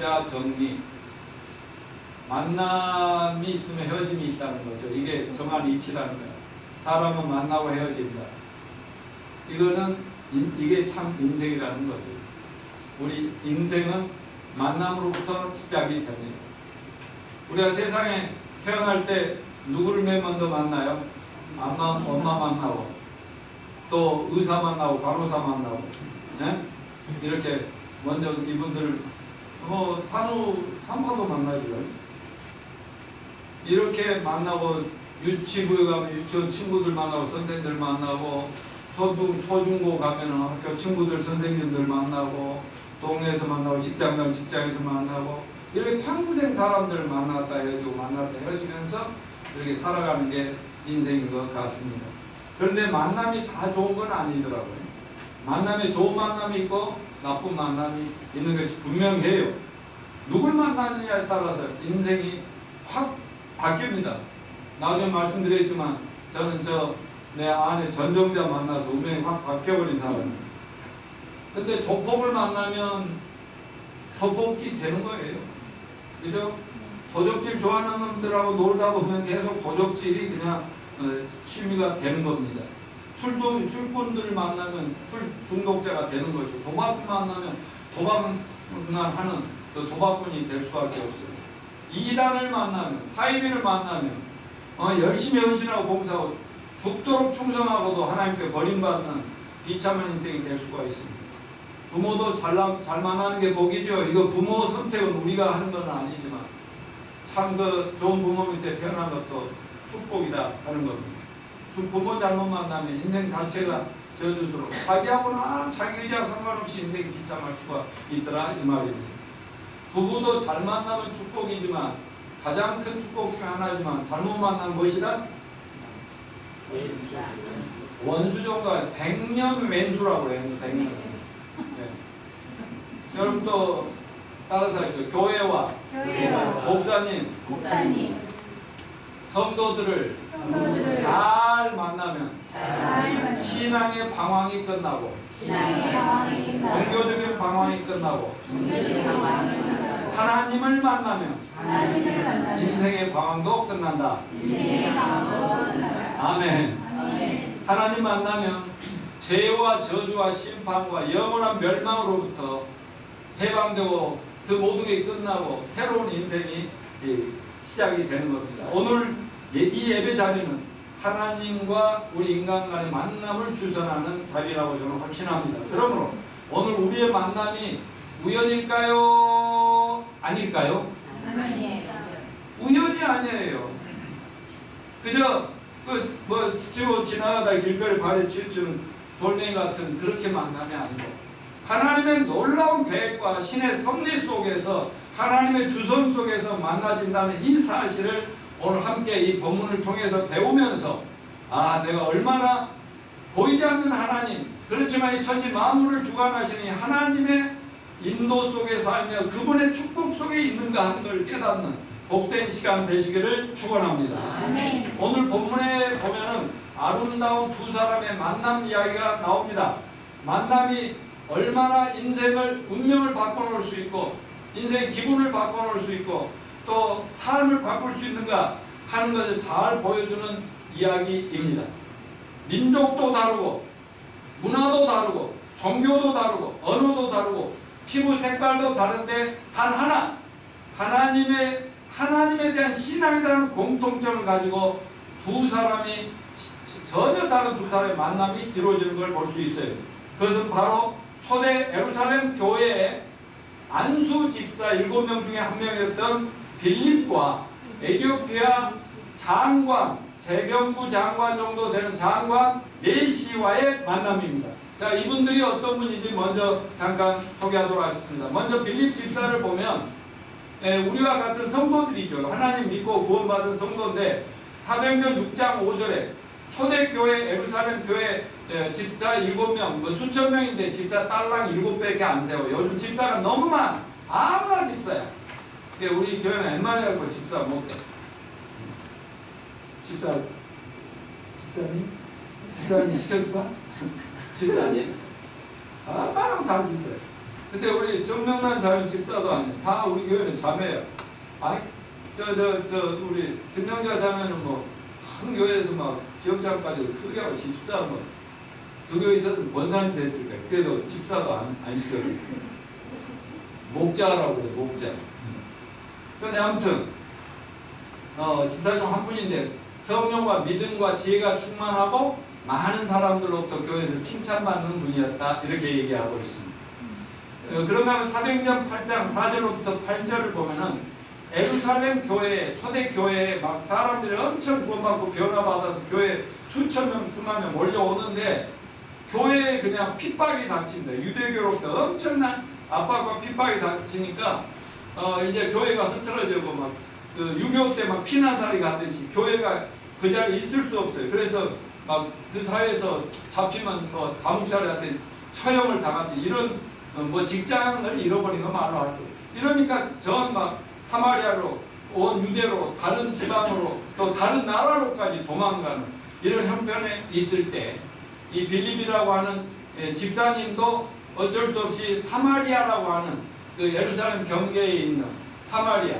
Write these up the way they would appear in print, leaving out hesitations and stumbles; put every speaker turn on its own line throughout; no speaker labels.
배우자 정리. 만남이 있으면 헤어짐이 있다는 거죠. 이게 정한 이치라는 거예요. 사람은 만나고 헤어진다. 이거는 이게 참 인생이라는 거죠. 우리 인생은 만남으로부터 시작이 됩니다. 우리가 세상에 태어날 때 누구를 맨 먼저 만나요? 엄마 만나고 또 의사 만나고 간호사 만나고, 네? 이렇게 먼저 이분들 산후도 만나죠. 이렇게 만나고 유치부에 가면 유치원 친구들 만나고 선생님들 만나고 초중고 가면은 학교 친구들 선생님들 만나고 동네에서 만나고 직장에서 만나고 이렇게 평생 사람들 만났다 헤어지고 만났다 헤어지면서 이렇게 살아가는 게 인생인 것 같습니다. 그런데 만남이 다 좋은 건 아니더라고요. 만남에 좋은 만남이 있고 나쁜 만남이 있는 것이 분명해요. 누굴 만나느냐에 따라서 인생이 확 바뀝니다. 나중에 말씀드렸지만 저는 내 아내 전정자 만나서 운명이 확 바뀌어버린 사람입니다. 근데 조폭을 만나면 조폭이 되는 거예요. 그죠? 도적질 좋아하는 놈들하고 놀다 보면 계속 도적질이 그냥 취미가 되는 겁니다. 술꾼들을 만나면 술 중독자가 되는 거죠. 도박 만나면 도박만 하는 그 도박꾼이 될 수밖에 없어요. 이단을 만나면, 사이비를 만나면 열심히 헌신하고 봉사하고 죽도록 충성하고도 하나님께 버림받는 비참한 인생이 될 수가 있습니다. 부모도 잘 만나는 게 복이죠. 이거 부모 선택은 우리가 하는 건 아니지만 참 그 좋은 부모 밑에 태어난 것도 축복이다 하는 겁니다. 부모 잘못 만나면 인생 자체가 저주스러워. 자기하고는 자기 의지와 상관없이 인생이 비참할 수가 있더라 이 말입니다. 부부도 잘 만나면 축복이지만 가장 큰 축복 중 하나지만 잘못 만나면 무엇이다? 원수종가 백년 왼수라고 해요. 백년 왼수. 네. 여러분도 따라서 하죠. 교회와 목사님, 성도들을 잘 만나면 신앙의 방황이 끝나고 종교적인 방황이 끝나고 하나님을 만나면 인생의 방황도 끝난다. 아멘. 하나님 만나면 죄와 저주와 심판과 영원한 멸망으로부터 해방되고 그 모든 게 끝나고 새로운 인생이 시작이 되는 겁니다. 오늘 이 예배 자리는 하나님과 우리 인간 간의 만남을 주선하는 자리라고 저는 확신합니다. 그러므로 오늘 우리의 만남이 우연일까요? 아닐까요? 우연이 아니에요. 그저 스치고 지나가다 길거리 발에 치우치는 돌멩이 같은 그렇게 만남이 아니고 하나님의 놀라운 계획과 신의 섭리 속에서 하나님의 주선 속에서 만나진다는 이 사실을 오늘 함께 이 본문을 통해서 배우면서 내가 얼마나 보이지 않는 하나님, 그렇지만 이 천지 만물을 주관하시는 하나님의 인도 속에 살며 그분의 축복 속에 있는가 하는 걸 깨닫는 복된 시간 되시기를 축원합니다. 오늘 본문에 보면은 아름다운 두 사람의 만남 이야기가 나옵니다. 만남이 얼마나 인생을 운명을 바꿔놓을 수 있고 인생의 기분을 바꿔놓을 수 있고 또 삶을 바꿀 수 있는가 하는 것을 잘 보여주는 이야기입니다. 민족도 다르고 문화도 다르고 종교도 다르고 언어도 다르고 피부 색깔도 다른데 단 하나 하나님에 대한 신앙이라는 공통점을 가지고 두 사람이 전혀 다른 두 사람의 만남이 이루어지는 걸 볼 수 있어요. 그것은 바로 초대 예루살렘 교회의 안수 집사 7명 중에 한 명이었던 빌립과 에티오피아 장관, 재경부 장관 정도 되는 장관 네시와의 만남입니다. 자, 이분들이 어떤 분인지 먼저 잠깐 소개하도록 하겠습니다. 먼저 빌립 집사를 보면 우리와 같은 성도들이죠. 하나님 믿고 구원받은 성도인데 사도행전 6장 5절에 초대교회 예루살렘 교회 집사 7명, 수천 명인데 집사 딸랑 7배밖에 안 세워요. 요즘 집사가 너무 많아. 아무나 집사야. 우리 교회는 웬만해갖고 집사 못해. 집사님? 집사님 시켜줄까? 집사님? 말하면 다 집사야. 근데 우리 정명란 자매 집사도 아니에요. 다 우리 교회는 자매예요. 아니, 우리 김명자 자매는 뭐, 큰 교회에서 막 지역장까지 크게 하고 집사 뭐, 그 교회에 있어서 권사님 됐을 거예요. 그래도 집사도 안 시켜요. 목자라고 그래요, 목자. 근데 아무튼, 집사 중 한 분인데, 성령과 믿음과 지혜가 충만하고, 많은 사람들로부터 교회에서 칭찬받는 분이었다. 이렇게 얘기하고 있습니다. 그런가 하면 사도행전 8장 4절부터 8절을 보면은 예루살렘 교회, 초대 교회에 막 사람들이 엄청 구원받고 변화받아서 교회에 수천 명, 수만 명 몰려오는데 교회에 그냥 핍박이 닥칩니다. 유대교로부터 엄청난 압박과 핍박이 닥치니까 이제 교회가 흐트러지고 막 6.25 때 막 피난살이 가듯이 교회가 그 자리에 있을 수 없어요. 그래서 막 그 사회에서 잡히면 뭐 감옥살이한테 처형을 당하지 이런 뭐 직장을 잃어버린 거 말로 할 거예요. 이러니까 전 막 사마리아로 온 유대로 다른 지방으로 또 다른 나라로까지 도망가는 이런 형편에 있을 때 이 빌립이라고 하는 집사님도 어쩔 수 없이 사마리아라고 하는 그 예루살렘 경계에 있는 사마리아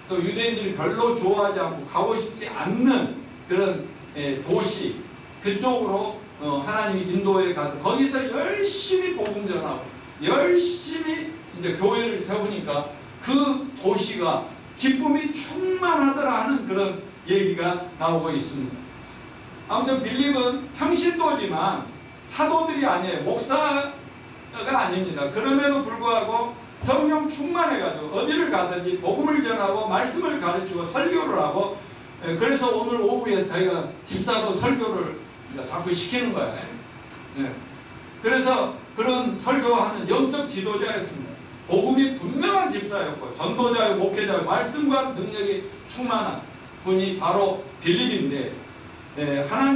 또 유대인들이 별로 좋아하지 않고 가고 싶지 않는 그런 도시 그쪽으로 하나님이 인도에 가서 거기서 열심히 복음 전하고 열심히 이제 교회를 세우니까 그 도시가 기쁨이 충만하더라 하는 그런 얘기가 나오고 있습니다. 아무튼 빌립은 평신도지만 사도들이 아니에요. 목사가 아닙니다. 그럼에도 불구하고 성령 충만해가지고 어디를 가든지 복음을 전하고 말씀을 가르치고 설교를 하고 그래서 오늘 오후에 저희가 집사도 설교를 자꾸 시키는 거예요. 네. 그래서 그런 설교하는 영적 지도자였습니다. 복음이 분명한 집사였고 전도자요 목회자요 말씀과 능력이 충만한 분이 바로 빌립인데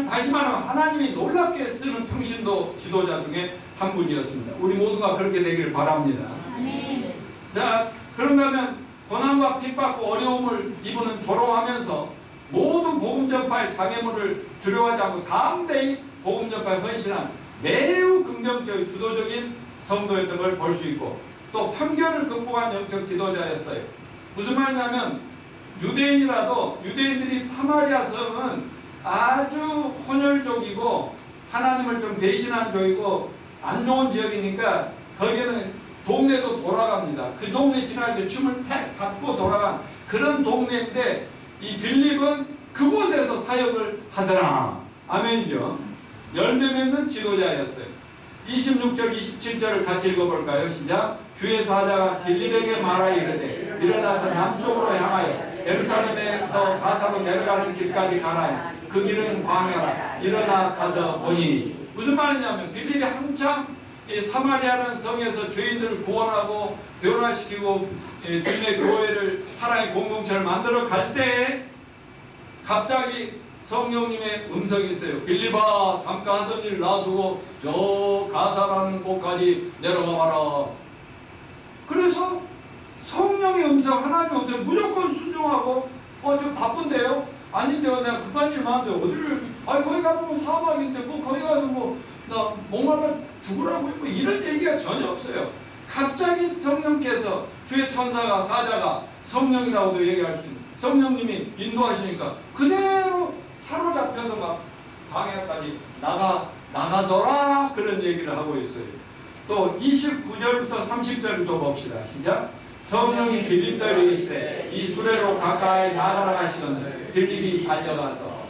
다시 말하면 하나님이 놀랍게 쓰는 평신도 지도자 중에 한 분이었습니다. 우리 모두가 그렇게 되기를 바랍니다.
아멘.
자, 그런다면 고난과 핍박과 어려움을 이분은 조롱하면서 모든 복음 전파의 장애물을 두려워하지 않고 담대히 복음 전파에 헌신한 매우 긍정적인 주도적인 성도였던 걸 볼 수 있고 또 편견을 극복한 영적 지도자였어요. 무슨 말이냐면 유대인이라도 유대인들이 사마리아 성은 아주 혼혈족이고 하나님을 좀 배신한 쪽이고 안 좋은 지역이니까 거기는 동네도 돌아갑니다. 그 동네 지날 때 춤을 탁 받고 돌아간 그런 동네인데 이 빌립은 그곳에서 사역을 하더라. 아멘이죠. 열매 맺는 지도자였어요. 26절 27절을 같이 읽어볼까요? 시작. 주의 사자가 빌립에게 말하여 이르되 일어나서 남쪽으로 향하여 예루살렘에서 가사로 내려가는 길까지 가라. 그 길은 광야라. 일어나 가서 보니. 무슨 말이냐면 빌립이 한참 이 사마리아라는 성에서 죄인들을 구원하고 변화시키고 주님의 교회를 사랑의 공동체를 만들어 갈 때에 갑자기 성령님의 음성이 있어요. 빌립아 잠깐 하던 일 놔두고 저 가사라는 곳까지 내려가 봐라. 그래서 성령의 음성 하나님의 음성 무조건 순종하고 저 바쁜데요? 아닌데요 내가 급한 일 많은데 어디를 거기 가면 사막인데 거기 가서 나 목말라 죽으라고 뭐 이런 얘기가 전혀 없어요. 갑자기 성령께서 주의 천사가 사자가 성령이라고도 얘기할 수 있는 성령님이 인도하시니까 그대로 사로잡혀서 막 광야까지 나가더라 그런 얘기를 하고 있어요. 또 29절부터 30절부터 봅시다. 시작. 성령이 빌립들이 있으되 이 수레로 가까이 나가라 하시거늘 빌립이 달려가서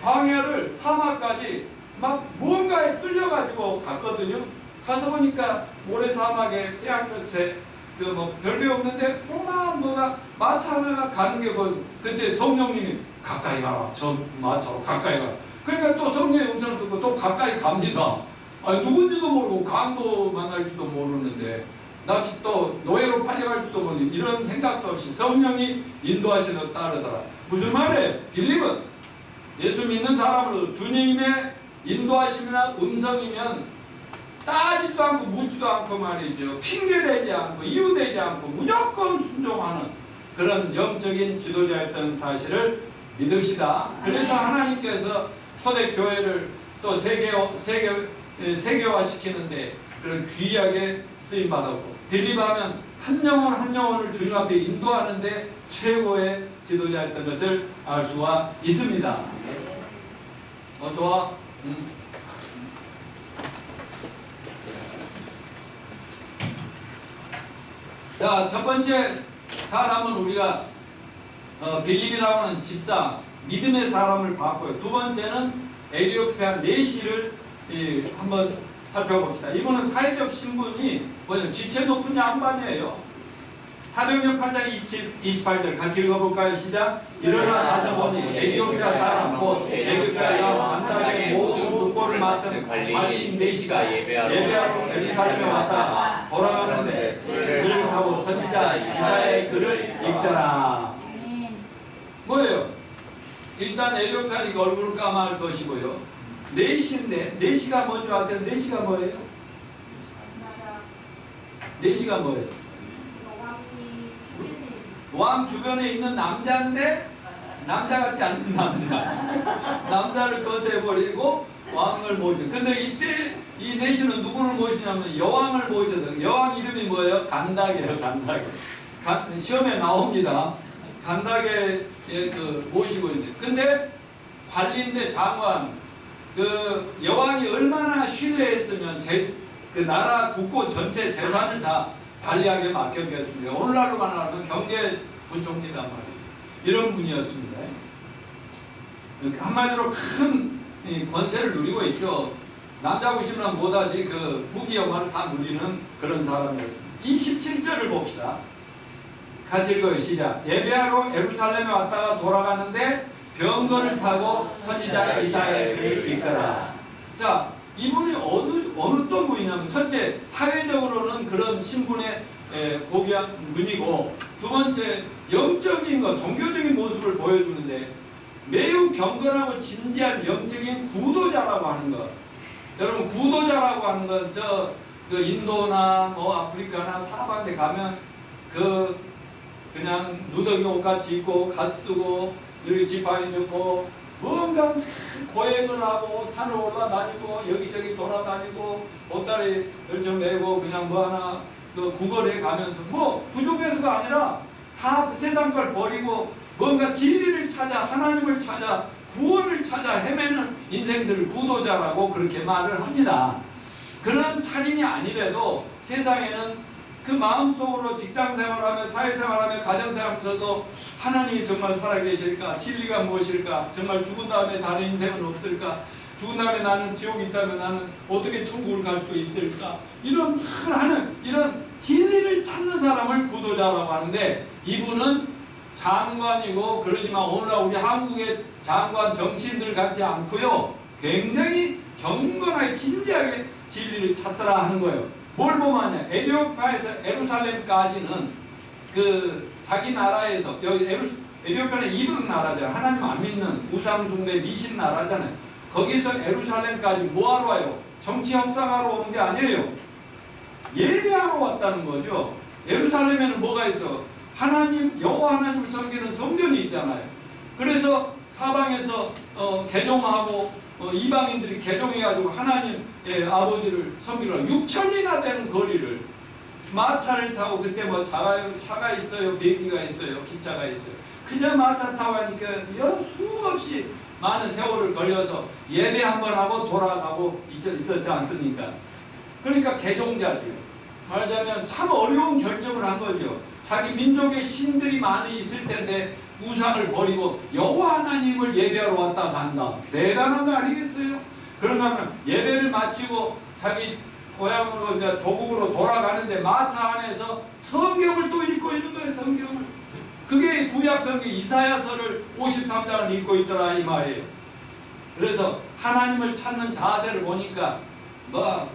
광야를 사막까지 막 무언가에 끌려가지고 갔거든요. 가서 보니까 모래사막에 태양볕에 별게 없는데 조그마한 마차 하나가 가는 게 보여서 그때 성령님이 가까이 가라. 저 마차로 가까이 가라. 그러니까 또 성령의 음성을 듣고 또 가까이 갑니다. 누군지도 모르고 강도 만날지도 모르는데 나 또 노예로 팔려갈지도 모르는 이런 생각도 없이 성령이 인도하시는 따르더라. 무슨 말이에요? 빌립은 예수 믿는 사람으로 주님의 인도하심이나 음성이면 따지도 않고 묻지도 않고 말이죠. 핑계대지 않고 이유되지 않고 무조건 순종하는 그런 영적인 지도자였던 사실을 믿읍시다. 그래서 하나님께서 초대교회를 또 세계화시키는데 그런 귀하게 쓰임받았고 빌립하면 한 영혼 한 영혼을 주님 앞에 인도하는데 최고의 지도자였던 것을 알 수가 있습니다. 좋아. 자, 첫 번째 사람은 우리가 빌립이라고 하는 집사, 믿음의 사람을 봤고요. 두 번째는 에티오피아 내시를 한번 살펴봅시다. 이분은 사회적 신분이 뭐냐면 지체 높은 양반이에요. 사도행전 8장 28절 같이 읽어볼까요? 시작. 일어나 가서 보니 에티오피아 사람 곧 에티오피아 여왕 간다의 모든 국보를 맡은 관리인 내시가 예배하러 예루살렘에 왔다가 돌아가는데 그를 타고 선지자 이사야의 글을 읽더라. 뭐예요? 일단 에티오피아니까 얼굴을 까마할 것이고요. 내시인데 내시가 뭔지 아세요? 내시가 뭐예요? 내시가 뭐예요? 왕 주변에 있는 남자인데 남자 같지 않는 남자를 거세버리고 왕을 모시죠. 근데 이때 이 내시는 누구를 모시냐면 여왕을 모셔서 여왕 이름이 뭐예요? 간다게요. 간다게. 시험에 나옵니다. 간다게 모시고 있는데 근데 관리인데 장관 그 여왕이 얼마나 신뢰했으면 그 나라 국고 전체 재산을 다 관리하게 맡겼겠습니다. 오늘날로 말하면 경제부총리란 말이에요. 이런 분이었습니다. 한마디로 큰 권세를 누리고 있죠. 남자 보시면 못하지 그 부귀 영화를 다 누리는 그런 사람이었습니다. 이 17절을 봅시다. 같이 읽어요. 시작. 예배하러 예루살렘에 왔다가 돌아가는데 병거를 타고 선지자 이사야의 글을 읽더라. 자, 이분이 어느 또 분이냐면 첫째 사회적으로는 그런 신분의 고귀한 분이고 두 번째 영적인 것 종교적인 모습을 보여주는데 매우 경건하고 진지한 영적인 구도자라고 하는 것. 여러분 구도자라고 하는 건 그 인도나 뭐 아프리카나 사방에 가면 그냥 누더기 옷같이 입고 갓 쓰고 이렇게 지팡이 짚고 뭔가 고행을 하고 산을 올라다니고 여기저기 돌아다니고 보따리를 좀 메고 그냥 뭐 하나 구걸해 가면서 뭐 부족해서가 아니라 다 세상 걸 버리고 뭔가 진리를 찾아 하나님을 찾아 구원을 찾아 헤매는 인생들을 구도자라고 그렇게 말을 합니다. 그런 차림이 아니래도 세상에는 그 마음속으로 직장생활하며 사회생활하며 가정생활에서도 하나님이 정말 살아계실까? 진리가 무엇일까? 정말 죽은 다음에 다른 인생은 없을까? 죽은 다음에 나는 지옥이 있다면 나는 어떻게 천국을 갈 수 있을까? 이런 진리를 찾는 사람을 구도자라고 하는데 이분은 장관이고 그러지만 오늘날 우리 한국의 장관 정치인들 같지 않고요. 굉장히 경건하게 진지하게 진리를 찾더라 하는 거예요. 뭘 보면요. 에티오피아에서 예루살렘까지는 그 자기 나라에서 여기 에티오피아는 이방 나라잖아요. 하나님 안 믿는 우상숭배 미신 나라잖아요. 거기서 예루살렘까지 뭐하러 와요? 정치 협상하러 오는 게 아니에요. 예배하러 왔다는 거죠. 예루살렘에는 뭐가 있어? 하나님 여호와 하나님을 섬기는 성전이 있잖아요. 그래서 사방에서 개종하고 이방인들이 개종해가지고 하나님 아버지를 섬기러 6천리나 되는 거리를 마차를 타고 그때 뭐 차가 있어요, 비행기가 있어요, 기차가 있어요. 그저 마차 타고 하니까 수없이 많은 세월을 걸려서 예배 한번 하고 돌아가고 있었지 않습니까? 그러니까 개종자들 말하자면 참 어려운 결정을 한 거죠. 자기 민족의 신들이 많이 있을 텐데 우상을 버리고 여호와 하나님을 예배하러 왔다 간다. 대단한 거 아니겠어요? 그런가 하면 예배를 마치고 자기 고향으로 이제 조국으로 돌아가는데 마차 안에서 성경을 또 읽고 있는 거예요. 성경을. 그게 구약 성경 이사야서를 53장을 읽고 있더라 이 말이에요. 그래서 하나님을 찾는 자세를 보니까 뭐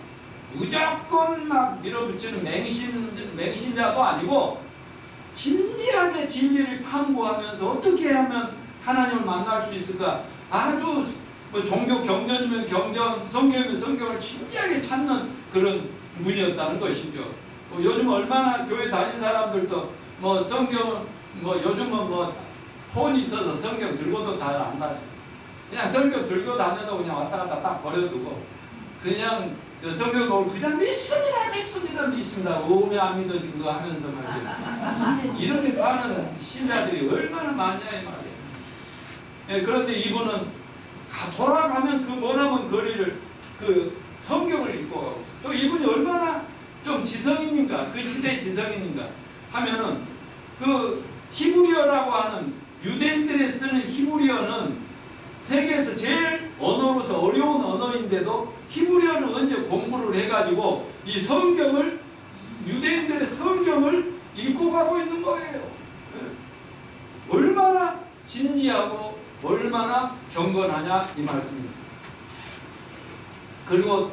무조건 막 밀어붙이는 맹신자도 아니고 진지하게 진리를 탐구하면서 어떻게 하면 하나님을 만날 수 있을까? 아주 뭐 종교 경전이면 경전, 성경이면 성경을 진지하게 찾는 그런 분이었다는 것이죠. 요즘 얼마나 교회 다닌 사람들도 뭐 성경 뭐 요즘은 뭐 폰이 있어서 성경 들고도 다 안 다녀요. 그냥 성경 들고 다녀도 그냥 왔다 갔다 딱 버려두고 그냥 성경 보고 그냥 믿습니다. 오면 안 믿어진 거 하면서 말이에요. 이렇게 사는 신자들이 얼마나 많냐 이 말이에요. 예, 그런데 이분은 돌아가면 그 머나먼 거리를 그 성경을 읽고 가고 있어요. 또 이분이 얼마나 좀 지성인인가, 그 시대의 지성인인가 하면은 그 히브리어라고 하는 유대인들이 쓰는 히브리어는 세계에서 제일 언어로서 어려운 언어인데도 히브리어를 언제 공부를 해가지고 이 성경을 유대인들의 성경을 읽고 가고 있는 거예요. 얼마나 진지하고 얼마나 경건하냐 이 말씀입니다. 그리고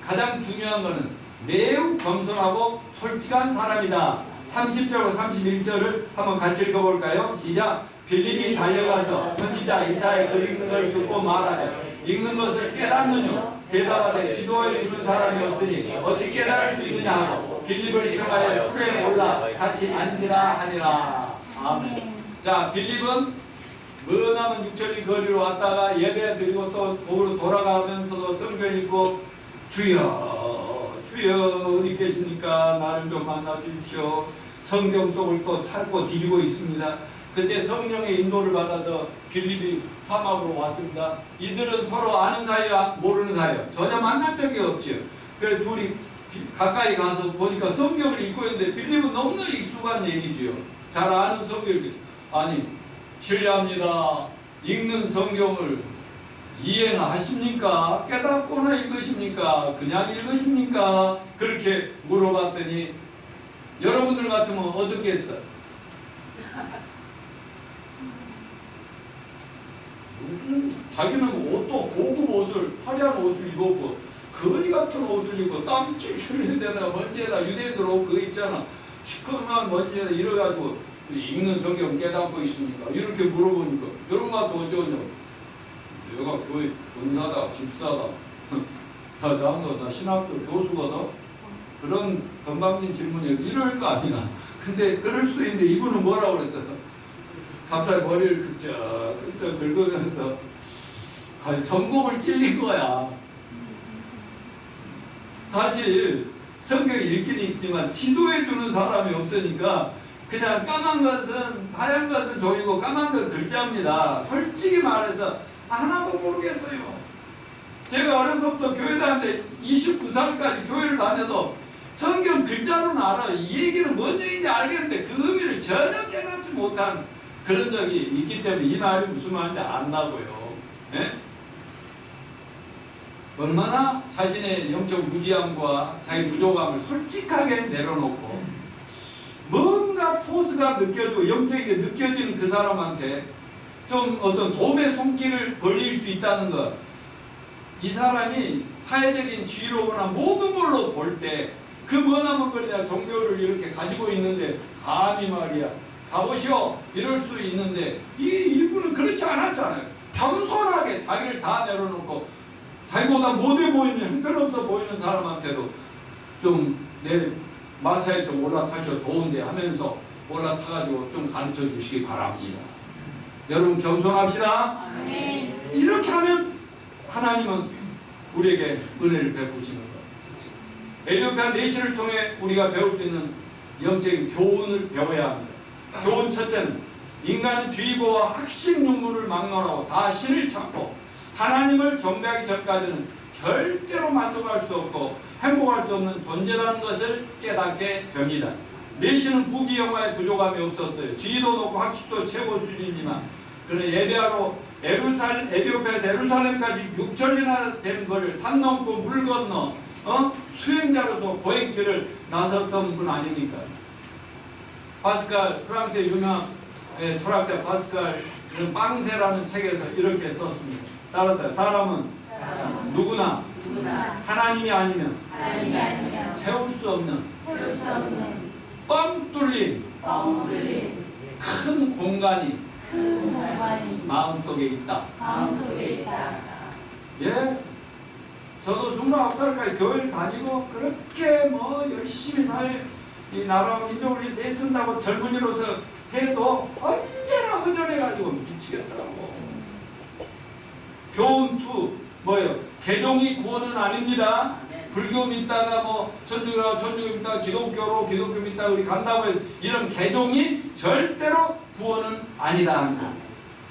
가장 중요한 것은 매우 겸손하고 솔직한 사람이다. 30절과 31절을 한번 같이 읽어볼까요? 시작! 빌립이 달려가서 선지자 이사야 글 읽는 걸 듣고 말하되 읽는 것을 깨닫느뇨? 대답하되 지도에 두는 사람이 없으니 어찌 깨달을 수 있느냐 하고 빌립을 청하여 수레에 올라 다시 앉으라 하니라. 아멘. 자, 빌립은 머나먼 6천리 거리로 왔다가 예배 드리고 또 도로 돌아가면서도 성경 읽고 주여 어디 계십니까? 나를 좀 만나 주십시오. 성경 속을 또 찾고 뒤지고 있습니다. 그때 성령의 인도를 받아서 빌립이 사막으로 왔습니다. 이들은 서로 아는 사이야 모르는 사이야 전혀 만날 적이 없지요. 그래서 둘이 가까이 가서 보니까 성경을 읽고 있는데 빌립은 너무나 익숙한 얘기지요. 잘 아는 성경을 아니 실례합니다. 읽는 성경을 이해는 하십니까? 깨닫거나 읽으십니까? 그냥 읽으십니까? 그렇게 물어봤더니 여러분들 같으면 어떻겠어요? 무슨 자기는 옷도 고급 옷을 화려한 옷을 입었고 거지 같은 옷을 입고 땀 찔찔 데다가 먼지에다 유대인들 옷 그거 있잖아 시커먼 먼지에다 이래가지고 읽는 성경 깨닫고 있습니까? 이렇게 물어보니까 여러분 같은 어쩌냐고 내가 교회 권사다 집사다 다 장도 다 신학교 교수거든 그런 건방진 질문이 이럴 거 아니나 근데 그럴 수도 있는데 이분은 뭐라고 그랬어? 갑자기 머리를 긁적 긁으면서 전곡을 찔린 거야. 사실 성경이 읽긴 읽지만 지도해주는 사람이 없으니까 그냥 까만 것은 하얀 것은 종이고 까만 건 글자입니다. 솔직히 말해서 하나도 모르겠어요. 제가 어려서부터 교회 다녔는데 29살까지 교회를 다녀도 성경 글자로는 알아. 이 얘기는 뭔 얘기인지 알겠는데 그 의미를 전혀 깨닫지 못한 그런 적이 있기 때문에 이 말이 무슨 말인지 안다고요. 네? 얼마나 자신의 영적 무지함과 자기 부족함을 솔직하게 내려놓고 뭔가 포스가 느껴지고 영적이게 느껴지는 그 사람한테 좀 어떤 도움의 손길을 벌릴 수 있다는 것. 이 사람이 사회적인 지위로거나 모든 걸로 볼 때 그 머나먼 거리냐 종교를 이렇게 가지고 있는데 감히 말이야 가보시오 이럴 수 있는데 이분은 그렇지 않았잖아요. 겸손하게 자기를 다 내려놓고 자기보다 못해 보이는 형편없어 보이는 사람한테도 좀 내 마차에 좀 올라타셔 더운데 하면서 올라타가지고 좀 가르쳐 주시기 바랍니다. 여러분 겸손합시다.
아멘.
이렇게 하면 하나님은 우리에게 은혜를 베푸시는 거예요. 에티오피아 내시를 통해 우리가 배울 수 있는 영적인 교훈을 배워야 합니다. 교훈 첫째는 인간은 주의고와 학식 눈물을 막론하고 다 신을 찾고 하나님을 경배하기 전까지는 절대로 만족할 수 없고 행복할 수 없는 존재라는 것을 깨닫게 됩니다. 내시는 부귀영화에 부족함이 없었어요. 지위도 높고 학식도 최고 수준이지만 그는 예배하러 에티오피아에서 예루살렘까지 6천리나 되는 거리를 산 넘고 물 건너 수행자로서 고행길을 나섰던 분 아닙니까? 파스칼 프랑스의 유명 철학자 파스칼 빵세라는 책에서 이렇게 썼습니다. 따라서 사람은 누구나 하나님이 아니면 채울 수 없는 뻥 뚫린 큰 공간이 마음속에 있다. 예? 저도 29살까지 교회를 다니고 그렇게 열심히 사회 이 나라와 민족을 위해서 애쓴다고 젊은이로서 해도 언제나 허전해가지고 미치겠더라고. 교훈 2 뭐예요? 개종이 구원은 아닙니다. 불교 믿다가 뭐 천주교라 천주교 믿다가 기독교로 기독교 믿다가 우리 간다고 해서 이런 개종이 절대로 구원은 아니다 하는 거예요.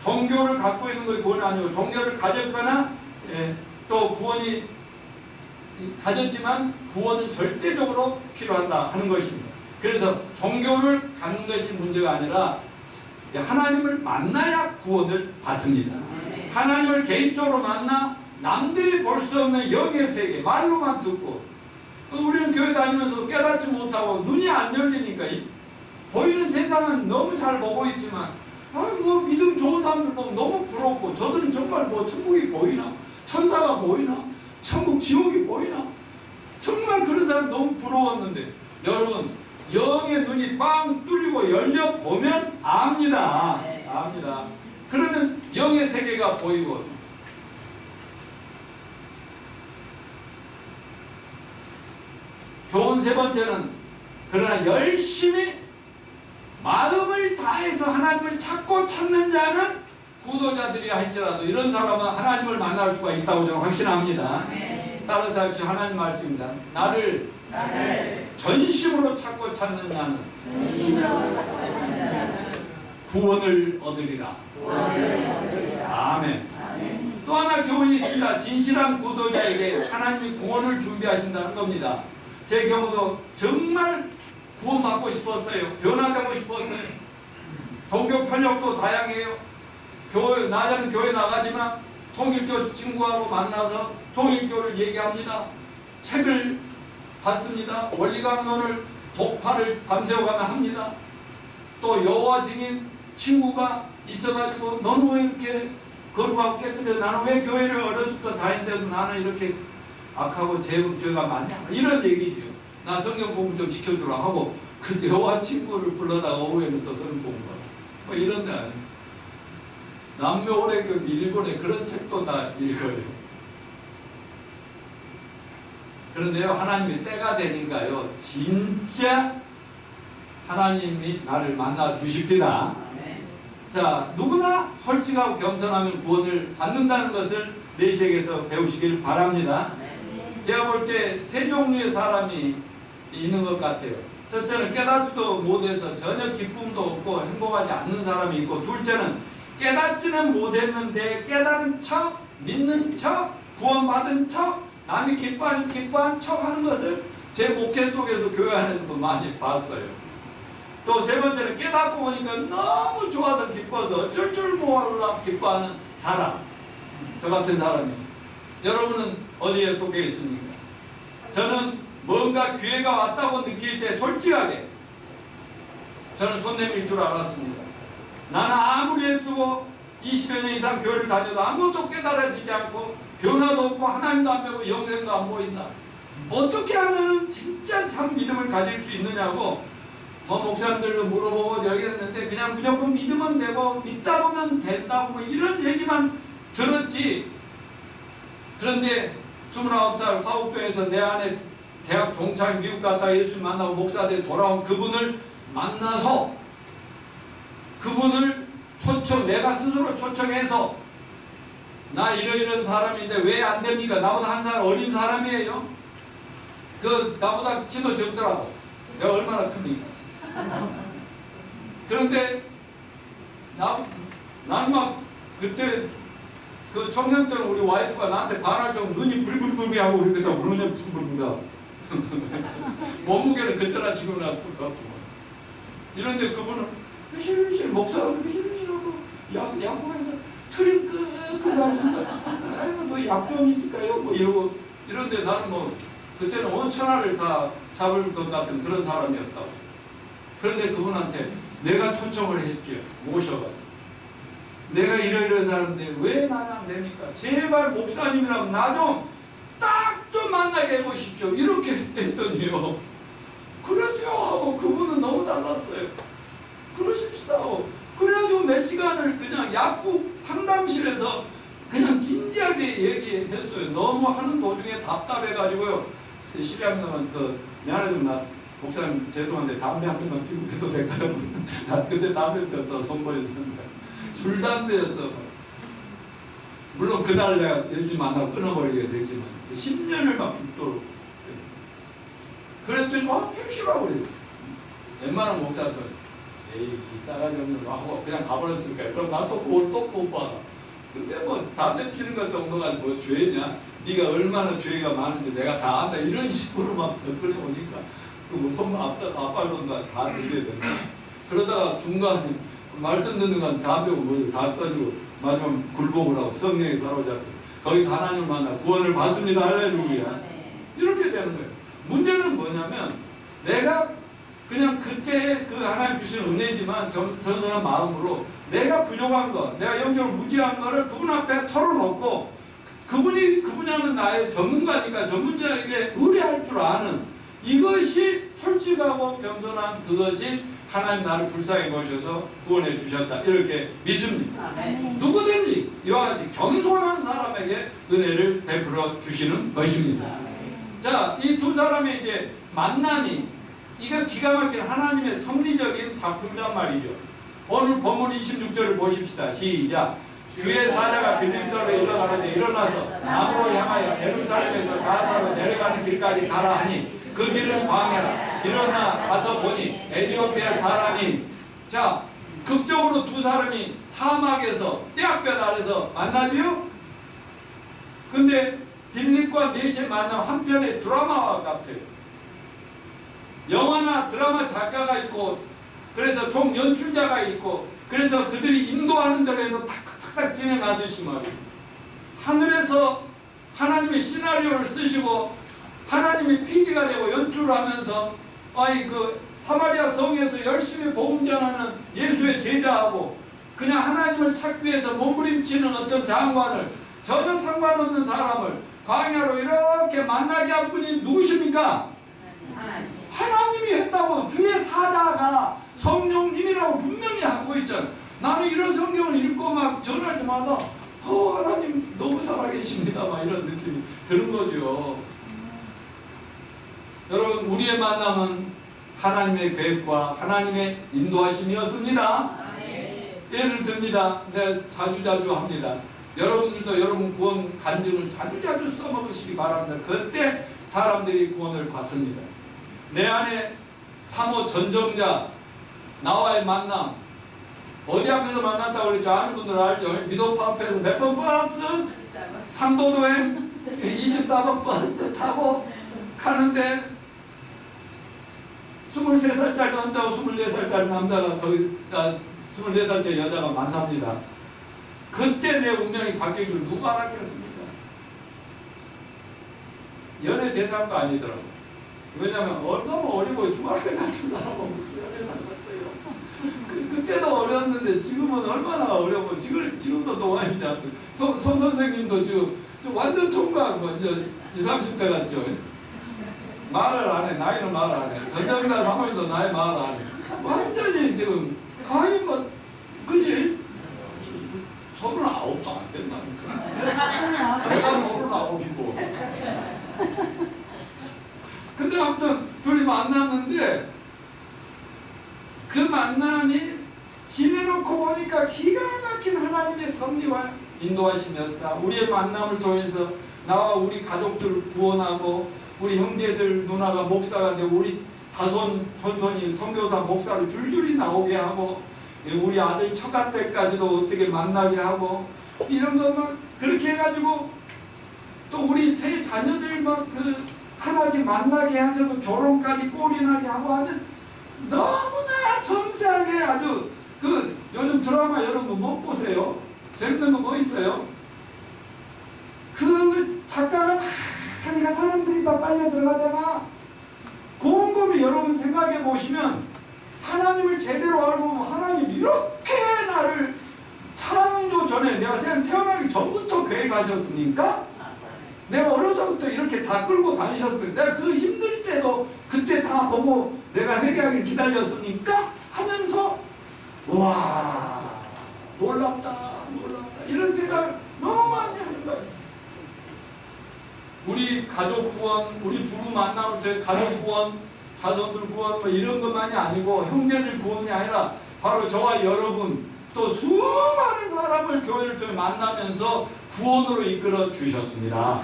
종교를 갖고 있는 것이 구원이 아니고 종교를 가졌거나 또 구원이 가졌지만 구원은 절대적으로 필요하다 하는 것입니다. 그래서 종교를 갖는 것이 문제가 아니라 하나님을 만나야 구원을 받습니다. 하나님을 개인적으로 만나 남들이 볼 수 없는 영의 세계 말로만 듣고 우리는 교회 다니면서 깨닫지 못하고 눈이 안 열리니까 보이는 세상은 너무 잘 보고 있지만 뭐 믿음 좋은 사람들 보면 너무 부럽고 저들은 정말 뭐 천국이 보이나 천사가 보이나 천국 지옥이 보이나 정말 그런 사람 너무 부러웠는데 여러분 영의 눈이 빵 뚫리고 열려 보면 압니다. 압니다. 그러면 영의 세계가 보이고 교훈 세 번째는 그러나 열심히 마음을 다해서 하나님을 찾고 찾는 자는 구도자들이 할지라도 이런 사람은 하나님을 만날 수가 있다고 저는 확신합니다. 따라서 하십시오. 하나님 말씀입니다. 나를 전심으로 찾고 찾는 자는 구원을 얻으리라. 아멘. 또 하나 교훈이 있습니다. 진실한 구도자에게 하나님이 구원을 준비하신다는 겁니다. 제 경우도 정말 구원받고 싶었어요. 변화되고 싶었어요. 종교 편력도 다양해요. 낮에는 교회 나가지만 통일교 친구하고 만나서 통일교를 얘기합니다. 책을 받습니다. 원리강론을 독파를 밤새워가며 합니다. 또 여호와 증인 친구가 있어가지고 너는 왜 이렇게 거룩하고 깨끗해? 나는 왜 교회를 어려서부터 다니는데도 나는 이렇게 악하고 죄가 많냐? 이런 얘기죠. 나 성경 공부 좀 시켜주라 하고 그 여호와 친구를 불러다가 오후에는 또 성경 공부하고 뭐 이런 데 아니에요. 남묘오래교 일본의 그런 책도 다 읽어요. 그런데요, 하나님이 때가 되니까요, 진짜 하나님이 나를 만나 주십니다. 자, 누구나 솔직하고 겸손하면 구원을 받는다는 것을 내시에게서 배우시길 바랍니다. 제가 볼 때 세 종류의 사람이 있는 것 같아요. 첫째는 깨닫지도 못해서 전혀 기쁨도 없고 행복하지 않는 사람이 있고, 둘째는 깨닫지는 못했는데 깨달은 척, 믿는 척, 구원받은 척, 남이 기뻐한 척 하는 것을 제 목회 속에서 교회 안에서도 많이 봤어요. 또 세 번째는 깨닫고 보니까 너무 좋아서 기뻐서 어쩔 줄 몰라 기뻐하는 사람. 저 같은 사람이. 여러분은 어디에 속해 있습니까? 저는 뭔가 기회가 왔다고 느낄 때 솔직하게 저는 손 내밀 줄 알았습니다. 나는 아무리 애쓰고 20여 년 이상 교회를 다녀도 아무것도 깨달아지지 않고 변화도 없고 하나님도 안 배우고 영생도 안 보인다. 어떻게 하면 진짜 참 믿음을 가질 수 있느냐고 목사님들도 물어보고 여기했는데 그냥 무조건 믿으면 되고 믿다 보면 된다고 뭐 이런 얘기만 들었지. 그런데 29살 화곡동에서 내 안에 대학 동창 미국 갔다가 예수님 만나고 목사대 돌아온 그분을 만나서 그분을 내가 스스로 초청해서 나 이런 사람인데 왜 안 됩니까? 나보다 한 살 어린 사람이에요. 나보다 키도 적더라고. 내가 얼마나 큽니까? 그런데 나는 막 그때 그 청년 때는 우리 와이프가 나한테 반할 정도 눈이 불불불불 하고 그랬다. 눈이 불불불불 몸무게는 그때나 지금이나 똑같고 이런데 그분은 으실으실 목사라고 으실으실하고 야구에서 트림 끄끄 하면서 뭐 약 좀 있을까요? 뭐 이러고 이런데 나는 뭐 그때는 천하를 다 잡을 것 같은 그런 사람이었다고. 그런데 그분한테 내가 초청을 했죠. 모셔가지고 내가 이런 사람인데 왜 나는 안 됩니까? 제발 목사님이랑 나 좀 딱 좀 만나게 해보십시오. 이렇게 했더니요. 그러죠 하고 그분은 너무 달랐어요. 그러십시다 하고 그래가지고 몇 시간을 그냥 약국 상담실에서 그냥 진지하게 얘기했어요. 너무 하는 도중에 답답해가지고요. 실례합니다만 미안하지만 목사님 죄송한데 담배 한 통만 피우고 해도 될까요? 나 그때 담배 폈어. 선보였는데 줄담배였어. 물론 그날 내가 예수님 만나고 끊어버리게 됐지만 10년을 막 죽도록 그랬더니 막 힘실하고 그래. 웬만한 목사들 에이 이 싸가지 없는 거 하고 그냥 가버렸으니까 그럼 나 또 그걸 또 못 받아. 근데 뭐 담배 피는 것 정도가 뭐 죄냐? 네가 얼마나 죄가 많은지 내가 다 안다. 이런 식으로 막 접근해 오니까 그 손 앞발 손도 다 들게 된다. 그러다가 중간에 말씀 듣는 건 담배 뭐 다 떠지고 마지막 굴복을 하고 성령에 사로잡고 거기서 하나님을 만나 구원을 받습니다. 할렐루야. 이렇게 되는 거예요. 문제는 뭐냐면 내가 그냥 그때 그 하나님 주신 은혜지만 겸손한 마음으로 내가 부족한 거, 내가 영적으로 무지한 거를 그분 앞에 털어놓고 그 분야는 나의 전문가니까 전문자에게 의뢰할 줄 아는 이것이 솔직하고 겸손한 그것이 하나님 나를 불쌍히 보셔서 구원해 주셨다. 이렇게 믿습니다. 누구든지 이와 같이 겸손한 사람에게 은혜를 베풀어 주시는 것입니다. 자, 이 두 사람의 이제 만남이 이거 기가 막힌 하나님의 섭리적인 작품이란 말이죠. 오늘 본문 26절을 보십시다. 시작. 주의 사자가 빌림더로 일어나는데 일어나서 남으로 향하여 예루살렘에서 가사로 내려가는 길까지 가라 하니 그 길은 광야라. 일어나 가서 보니 에티오피아 사람인. 자, 극적으로 두 사람이 사막에서 떼약볕 아래서 만나지요. 근데 빌립과 넷의 만남 한편의 드라마와 같아요. 영화나 드라마 작가가 있고 그래서 총 연출자가 있고 그래서 그들이 인도하는 대로 해서 탁탁탁 진행하듯이 말이에요. 하늘에서 하나님의 시나리오를 쓰시고 하나님이 PD가 되고 연출을 하면서 그 사마리아 성에서 열심히 복음 전하는 예수의 제자하고 그냥 하나님을 찾기 위해서 몸부림치는 어떤 장관을 전혀 상관없는 사람을 광야로 이렇게 만나게 한 분이 누구십니까? 하나님이 했다고. 주의 사자가 성령님이라고 분명히 하고 있잖아요. 나는 이런 성경을 읽고 막 전할 때마다 하나님 너무 살아계십니다 막 이런 느낌이 드는 거죠. 여러분, 우리의 만남은 하나님의 계획과 하나님의 인도하심이었습니다. 예를 듭니다. 내가 자주자주 합니다. 여러분들도 여러분 구원 간증을 자주자주 써먹으시기 바랍니다. 그때 사람들이 구원을 받습니다. 내 안에 사모 전정자 나와의 만남 어디 앞에서 만났다고 그랬죠? 아는 분들 알죠? 미도파 앞에서 몇 번 버스? 삼도도에 24번 버스 타고 가는데 23살짜리 남자하고 24살짜리 남자가 거기 24살짜리 여자가 만납니다. 그때 내 운명이 바뀔 줄 누가 알았겠습니까? 연애 대상도 아니더라고. 왜냐면 너무 어리고 중학생 같은 사람하고 무슨 연애를 만났어요. 그때도 어렸는데 지금은 얼마나 어려워. 지금도 동안이지 않습니까? 손 선생님도 지금 완전 총각 이제 20, 30대 같죠. 말을 안 해. 나이는 말을 안 해. 전장자 사모님도 나이 말을 안 해. 완전히 지금 거의 뭐 그치? 39도 안 된다니까. 내가 39이고. 근데 아무튼 둘이 만났는데 그 만남이 지내놓고 보니까 기가 막힌 하나님의 섭리와 인도하심이었다. 우리의 만남을 통해서 나와 우리 가족들을 구원하고 우리 형제들 누나가 목사가 되고 우리 손손이 선교사 목사로 줄줄이 나오게 하고 우리 아들 처가 때까지도 어떻게 만나게 하고 이런 거 막 그렇게 해가지고 또 우리 세 자녀들 막 하나씩 만나게 하셔서 결혼까지 꼴이 나게 하고 하는 너무나 섬세하게 아주 요즘 드라마 여러분 못 보세요? 재밌는 거 뭐 있어요? 그 작가가 다 자기가 사람들이 막 빨려 들어가잖아. 곰곰이 여러분 생각해 보시면 하나님을 제대로 알고 하나님 이렇게 나를 창조 전에 내가 태어나기 전부터 계획하셨습니까? 내가 어려서부터 이렇게 다 끌고 다니셨습니까? 내가 그 힘들 때도 그때 다 보고 내가 회개하길 기다렸습니까? 하면서 와 놀랍다 이런 생각을 너무 많이 하는 거예요. 우리 가족 구원, 우리 부부 만남을 통해 가족 구원, 자손들 구원 뭐 이런 것만이 아니고 형제들 구원이 아니라 바로 저와 여러분 또 수많은 사람을 교회를 통해 만나면서 구원으로 이끌어 주셨습니다.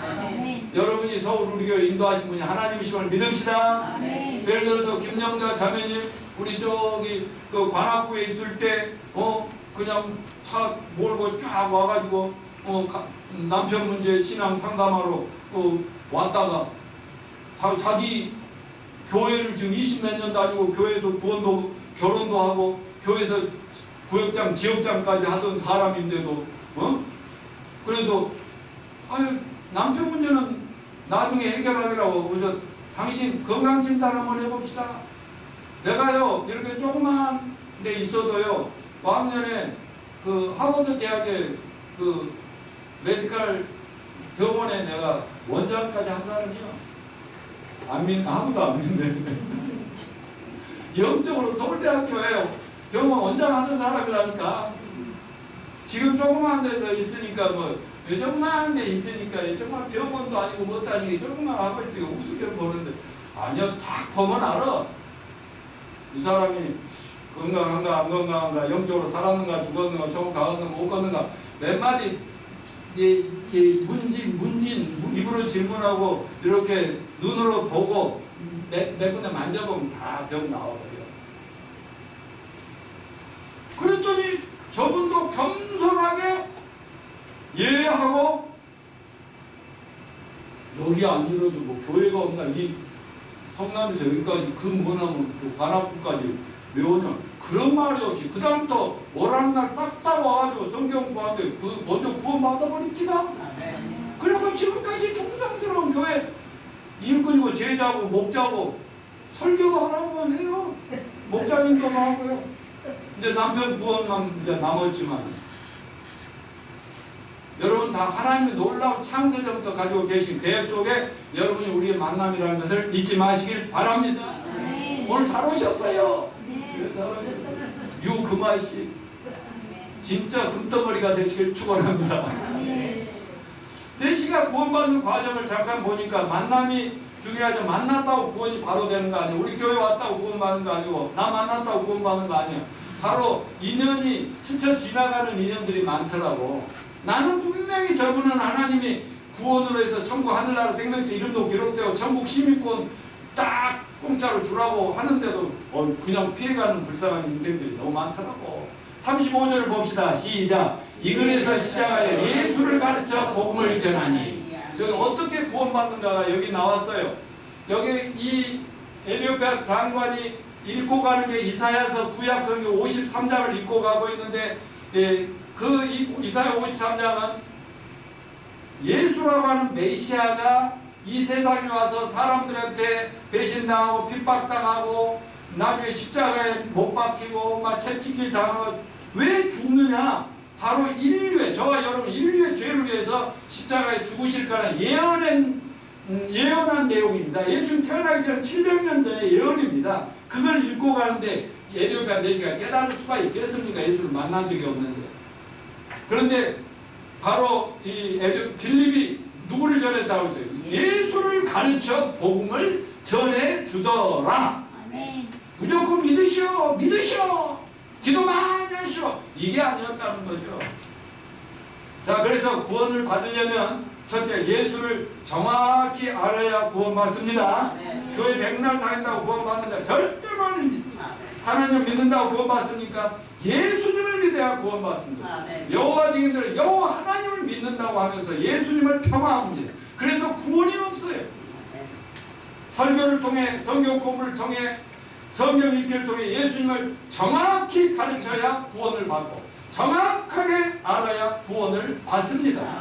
여러분이 서울 우리 교회 인도하신 분이 하나님이심을 믿읍시다. 예를 들어서 김영자 자매님 우리 저기 그 관악구에 있을 때 그냥 차 몰고 쫙 와가지고 남편 문제 신앙 상담하러 왔다가 자기 교회를 지금 20몇 년 다니고 교회에서 구원도 결혼도 하고 교회에서 구역장 지역장까지 하던 사람인데도 그래도 아유 남편 문제는 나중에 해결하려고 그래서 당신 건강진단 한번 해봅시다. 내가요 이렇게 조그만 데 있어도요 왕년에 그 하버드 대학의 그 메디컬 병원에 내가 원장까지 한 사람이요. 아무도 안 믿는데 영적으로 서울대학교에 병원 원장 하는 사람이라니까. 지금 조그만 데서 있으니까 조그만 데 있으니까 정말 병원도 아니고 뭣도 아니고 조그만 하고 있으니까 우습게 보는데 아니요 딱 보면 알아. 이 사람이 건강한가 안 건강한가 영적으로 살았는가 죽었는가 조금 가었는가 못 걷는가 몇 마디 문진 입으로 질문하고 이렇게 눈으로 보고 몇 군데 만져보면 다 병 나와버려. 그랬더니 저분도 겸손하게 예하고 여기 아니라도 교회가 없나 이 성남에서 여기까지 그 머나면 그 관악구까지 왜 오냐 그런 말이 없이 그 다음부터 오라는 날 딱 와가지고 성경 공부하는데 먼저 구원 받아버립니다. 그리고 지금까지 충성스러운 교회 일꾼이고 제자고 목자고 설교도 하라고만 해요. 목자님도 하고요. 이제 남편 구원만 이제 남았지만 여러분 다 하나님의 놀라운 창세전부터 가지고 계신 계획 속에 여러분이 우리의 만남이라는 것을 잊지 마시길 바랍니다. 오늘 잘 오셨어요. 잘 오셨어요. 유금아씨 진짜 금덩어리가 되시길 축원합니다. 내시가 구원받는 과정을 잠깐 보니까 만남이 중요하죠. 만났다고 구원이 바로 되는 거 아니에요. 우리 교회 왔다고 구원받는 거 아니고 나 만났다고 구원받는 거 아니에요. 바로 인연이 스쳐 지나가는 인연들이 많더라고. 나는 분명히 저분은 하나님이 구원으로 해서 천국 하늘나라 생명체 이름도 기록되고 천국 시민권 딱 공짜로 주라고 하는데도 그냥 피해가는 불쌍한 인생들이 너무 많더라고. 35절을 봅시다. 시작. 이 글에서 시작하여 예수를 가르쳐 복음을 전하니. 여기 어떻게 구원받는가가 여기 나왔어요. 여기 이 에디오피아 장관이 읽고 가는 게 이사야서 구약성경 53장을 읽고 가고 있는데 그 이사야 53장은 예수라고 하는 메시아가 이 세상에 와서 사람들한테 배신당하고 핍박당하고 나중에 십자가에 못 박히고 막 채찍질 당하고 왜 죽느냐? 바로 인류의 저와 여러분 인류의 죄를 위해서 십자가에 죽으실 거는 예언한 내용입니다. 예수님 태어나기 전에 700년 전의 예언입니다. 그걸 읽고 가는데 에디오피아 내지가 깨달을 수가 있겠습니까? 예수를 만난 적이 없는데. 그런데 바로 이 빌립이 누구를 전했다고 했어요? 예수를 가르쳐 복음을 전해 주더라. 무조건 믿으시오. 기도 많이 하시오. 이게 아니었다는 거죠. 자, 그래서 구원을 받으려면 첫째, 예수를 정확히 알아야 구원받습니다. 교회 백날 다닌다고 구원받는다. 절대로 아닙니다. 하나님을 믿는다고 구원받습니까? 예수님을 믿어야 구원받습니다. 여호와 증인들은 여호와 하나님을 믿는다고 하면서 예수님을 폄하합니다. 그래서 구원이 없어요. 설교를 통해 성경 공부를 통해 성경 읽기를 통해 예수님을 정확히 가르쳐야 구원을 받고 정확하게 알아야 구원을 받습니다.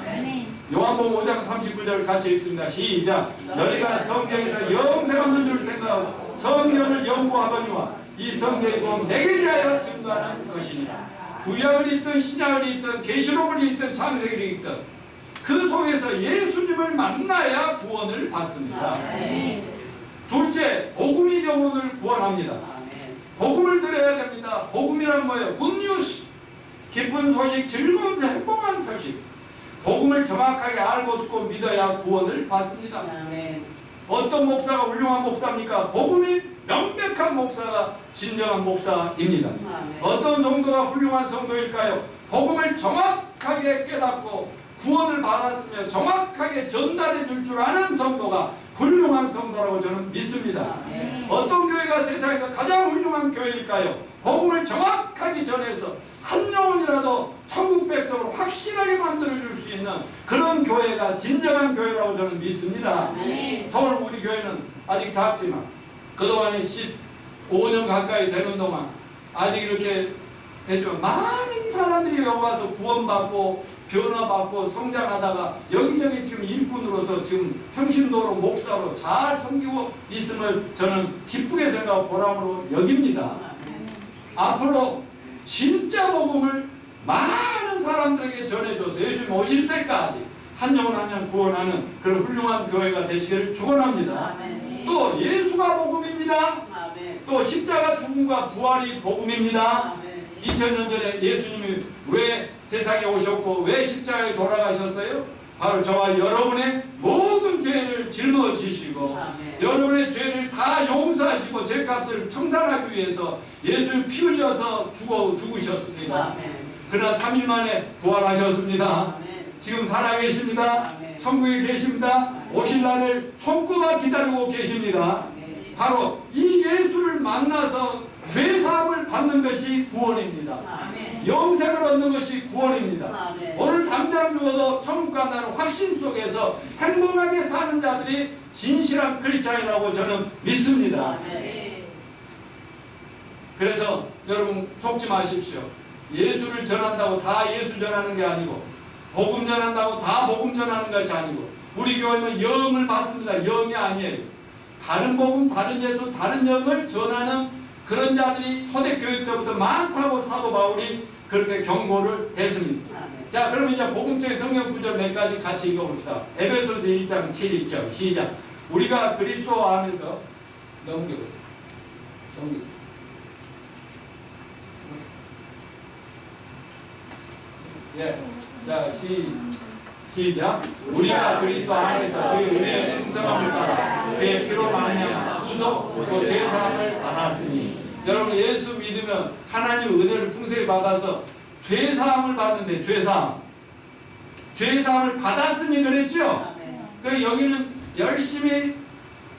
요한복음 5장 39절 같이 읽습니다. 시작. 너희가 성경에서 영생 없는 줄 생각하고 성경을 연구하거니와 이 성경이 곧 내게 대하여 증거하는 것이니라. 구약을 읽든 신약을 읽든 계시록을 읽든 창세기를 읽든 그 속에서 예수님을 만나야 구원을 받습니다. 둘째, 복음이 영혼을 구원합니다. 복음을 들어야 됩니다. 복음이란 뭐예요? 굿뉴스, 기쁜 소식, 즐거운 행복한 소식. 복음을 정확하게 알고 듣고 믿어야 구원을 받습니다. 어떤 목사가 훌륭한 목사입니까? 복음이 명백한 목사가 진정한 목사입니다. 어떤 성도가 훌륭한 성도일까요? 복음을 정확하게 깨닫고 구원을 받았으며 정확하게 전달해 줄 줄 아는 성도가 훌륭한 성도라고 저는 믿습니다. 어떤 교회가 세상에서 가장 훌륭한 교회일까요? 복음을 정확하게 전해서 한 영혼이라도 천국 백성으로 확실하게 만들어줄 수 있는 그런 교회가 진정한 교회라고 저는 믿습니다. 서울 우리 교회는 아직 작지만 그동안에 15년 가까이 되는 동안 아직 이렇게 했지만 많은 사람들이 여기 와서 구원받고 변화받고 성장하다가 여기저기 지금 일꾼으로서 지금 평신도로 목사로 잘 섬기고 있음을 저는 기쁘게 생각하고 보람으로 여깁니다. 앞으로 진짜 복음을 많은 사람들에게 전해줘서 예수님 오실 때까지 한 영혼 한 영혼 구원하는 그런 훌륭한 교회가 되시기를 축원합니다. 또 예수가 복음입니다. 또 십자가 죽음과 부활이 복음입니다. 2000년 전에 예수님이 왜 세상에 오셨고 왜 십자가에 돌아가셨어요? 바로 저와 여러분의 모든 죄를 짊어지시고 여러분의 죄를 다 용서하시고 죄값을 청산하기 위해서 예수님 피 흘려서 죽으셨습니다. 그러나 3일 만에 부활하셨습니다. 지금 살아계십니다. 천국에 계십니다. 오실 날을 손꼽아 기다리고 계십니다. 바로 이 예수를 만나서 죄사함을 받는 것이 구원입니다. 영생을 얻는 것이 구원입니다. 오늘 당장 죽어도 천국 간다는 확신 속에서 행복하게 사는 자들이 진실한 크리스찬이라고 저는 믿습니다. 그래서 여러분 속지 마십시오. 예수를 전한다고 다 예수 전하는 게 아니고 복음 전한다고 다 복음 전하는 것이 아니고 우리 교회는 영을 받습니다. 영이 아니에요. 다른 복음, 다른 예수, 다른 영을 전하는 그런 자들이 초대교회 때부터 많다고 사도 바울이 그렇게 경고를 했습니다. 자, 그럼 이제 복음적인 성경 구절 몇 가지 같이 읽어봅시다. 에베소서 1장 7절 시작. 우리가 그리스도 안에서 넘겨보세요. 예, 자 시작. 우리가 그리스도 안에서 그의 은혜의 풍성함을 받아 그의 피로 말미암아 구속 또 죄사함을 받았으니. 여러분 예수 믿으면 하나님 은혜를 풍성히 받아서 죄사함을 받는데 죄사함을 받았으니 그랬죠. 그래서 여기는 열심히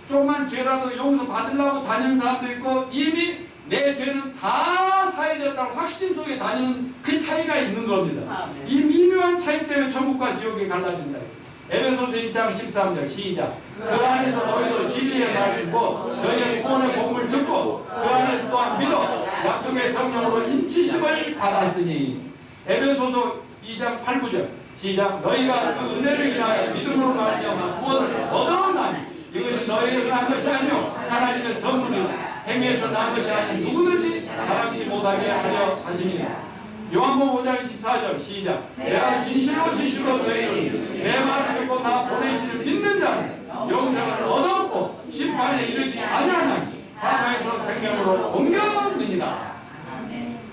조금만 죄라도 용서 받으려고 다니는 사람도 있고 이미 내 죄는 다 사해졌다는 확신 속에 다니는 그 차이가 있는 겁니다. 이 미묘한 차이 때문에 천국과 지옥이 갈라진다. 에베소서 1장 13절 시작. 그 안에서 너희도 진리의 말씀고 너희의 구원의 복음을 듣고 그 안에서 또한 믿어 약속의 성령으로 인치심을 받았으니. 에베소서 2장 8, 9절 시작. 너희가 그 은혜를 인하여 믿음으로 말미암아 구원을 얻어나니 이것이 너희에서 난 것이 아니요 하나님의 선물이라. 행위에서 난 것이 아닌 누구든지 자랑치 못하게 하려 하시니라. 요한복음 5장 14절 시작. 내가 진실로 너희를 내 말을 듣고 나 보내시를 믿는 자는 영생을 얻었고 심판에 이르지 아니하나니 사망에서 생명으로 옮겨느니라.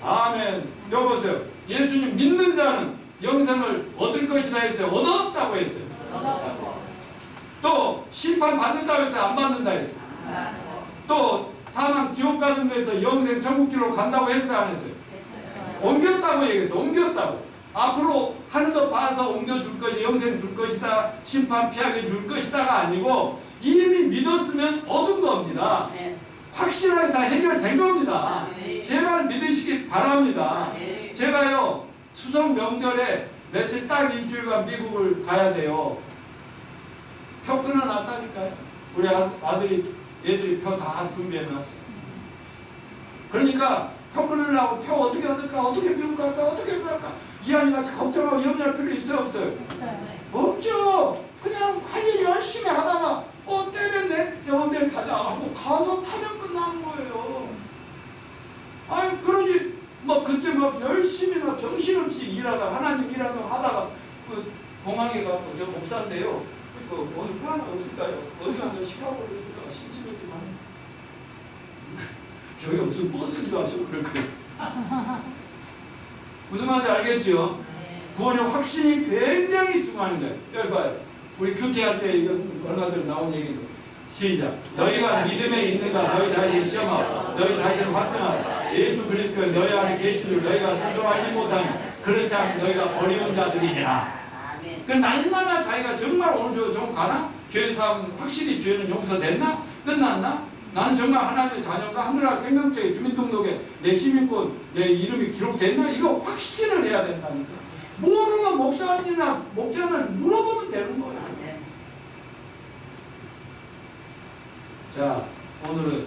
아멘. 여기 보세요. 예수님 믿는 자는 영생을 얻을 것이다 했어요. 얻었다고 했어요. 또 심판 받는다고 했어요. 안 받는다 했어요. 또 사망 지옥 가는 데서 영생 천국길로 간다고 했어요. 안 했어요? 옮겼다고 얘기했어. 옮겼다고. 앞으로 하는 거 봐서 옮겨줄 것이 영생 줄 것이다. 심판 피하게 줄 것이다가 아니고 이미 믿었으면 얻은 겁니다. 확실하게 다 해결된 겁니다. 제발 믿으시기 바랍니다. 제가요 추석 명절에 며칠 딱 일주일간 미국을 가야 돼요. 표 끊어놨다니까요. 우리 얘들이 표 다 준비해놨어요. 그러니까 표 끊으려고 표 어떻게 미국 갈까 이 아이가 걱정하고 염려할 필요 있어요 없어요? 없죠. 그냥 할 일 열심히 하다가 때 됐네 병원에 가자 하고 가서 타면 끝나는 거예요. 아니 그러지 그때 열심히 정신없이 일하다가 하나님 하다가 공항에 가고 저 목사인데요. 어디 하나 없을까요? 어디 가면 시카고로 있을까 심심했지만 저희 무슨 버스도 하시고 그럴 거예요. 무슨 말인지 알겠죠? 구원의 확신이 굉장히 중요한 거예요. 여기 봐요. 우리 큐티할 때 이건 얼마 전에 나온 얘기죠. 시작. 너희가 믿음에 있는가 너희 자신을 시험하고 너희 자신을 확증하라. 예수 그리스도 너희 안에 계신 줄 너희가 스스로 알지 못하니 그렇지 않고 너희가 어려운 자들이니라. 그 날마다 자기가 정말 오늘 저 가나? 죄 사함 확실히 죄는 용서됐나? 끝났나? 나는 정말 하나님의 자녀가 하늘나라 생명체의 주민등록에 내 시민권, 내 이름이 기록됐나? 이거 확신을 해야 된다니까. 모르면 목사님이나 목자를 물어보면 되는 거야. 자, 오늘은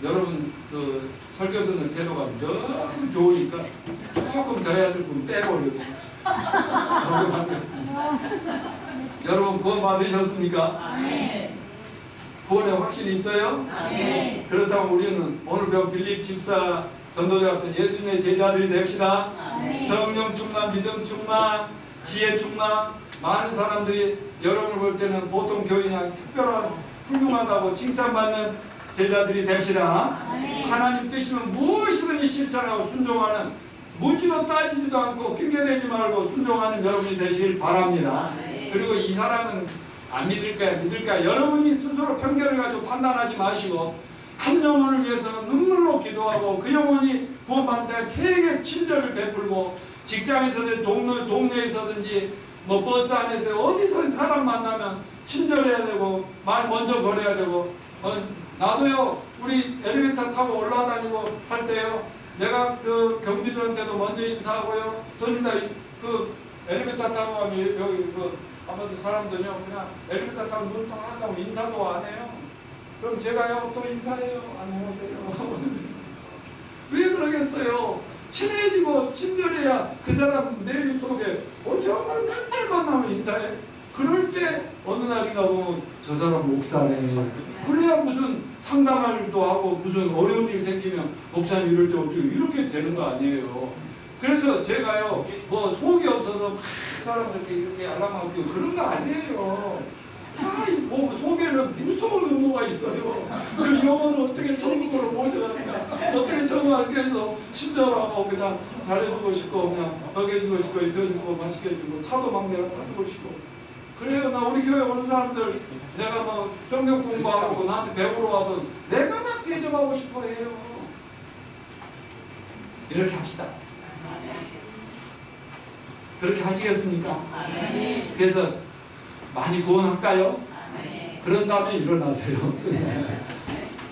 여러분 그 설교 듣는 태도가 너무 좋으니까 조금 더 해야 될 부분 빼버려요. 적용하겠습니다. 여러분 구원 받으셨습니까? 구원에 확신이 있어요? 그렇다면 우리는 오늘 배운 빌립 집사 전도자 같은 예수님의 제자들이 됩시다. 성령 충만, 믿음 충만, 지혜 충만. 많은 사람들이 여러분을 볼 때는 보통 교인이 아니라 특별한 훌륭하다고 칭찬받는 제자들이 됩시다. 하나님 뜻이면 무엇이든지 실천하고 순종하는, 묻지도 따지지도 않고 핑계대지 말고 순종하는 여러분이 되시길 바랍니다. 그리고 이 사람은 안 믿을까요? 믿을까요? 여러분이 스스로 편견을 가지고 판단하지 마시고 한 영혼을 위해서 눈물로 기도하고 그 영혼이 구원받을 때 최악의 친절을 베풀고 직장에서든 동네에서든지 뭐 버스 안에서 어디서 사람 만나면 친절해야 되고 말 먼저 걸어야 되고 나도요 우리 엘리베이터 타고 올라다니고 할 때요 내가 그 경비들한테도 먼저 인사하고요 손님다 그 엘리베이터 타고 가면 여기 그 아무튼 사람들요 그냥 엘리베이터 타고 문 딱 하고 인사도 안 해요. 그럼 제가요 또 인사해요. 안녕하세요. 왜 그러겠어요? 친해지고 친절해야 그 사람 내 속에 정말 맨날 만나면 인사해. 그럴 때 어느 날인가 보면 저 사람 목사네. 그래야 무슨 상담할 일도 하고 무슨 어려운 일 생기면 목사님 이럴 때 어떻게 이렇게 되는 거 아니에요. 그래서 제가요 뭐 속이 없어서 막 사람들께 이렇게 알람하고 그런 거 아니에요. 뭐 속에는 무서운 의무가 있어요. 그 영혼을 어떻게 천국으로 모셔가니까 어떻게 천국을 해서 친절하고 그냥 잘해주고 싶고 그냥 먹여주고 싶고 입혀주고 맛있게 해주고 차도 막 내가 타주고 싶고 그래요. 나 우리 교회 오는 사람들 내가 뭐 성경 공부하고 나한테 배우러 와도 내가 막 대접하고 싶어 해요. 이렇게 합시다. 그렇게 하시겠습니까? 그래서 많이 구원할까요? 그런 다음에 일어나세요.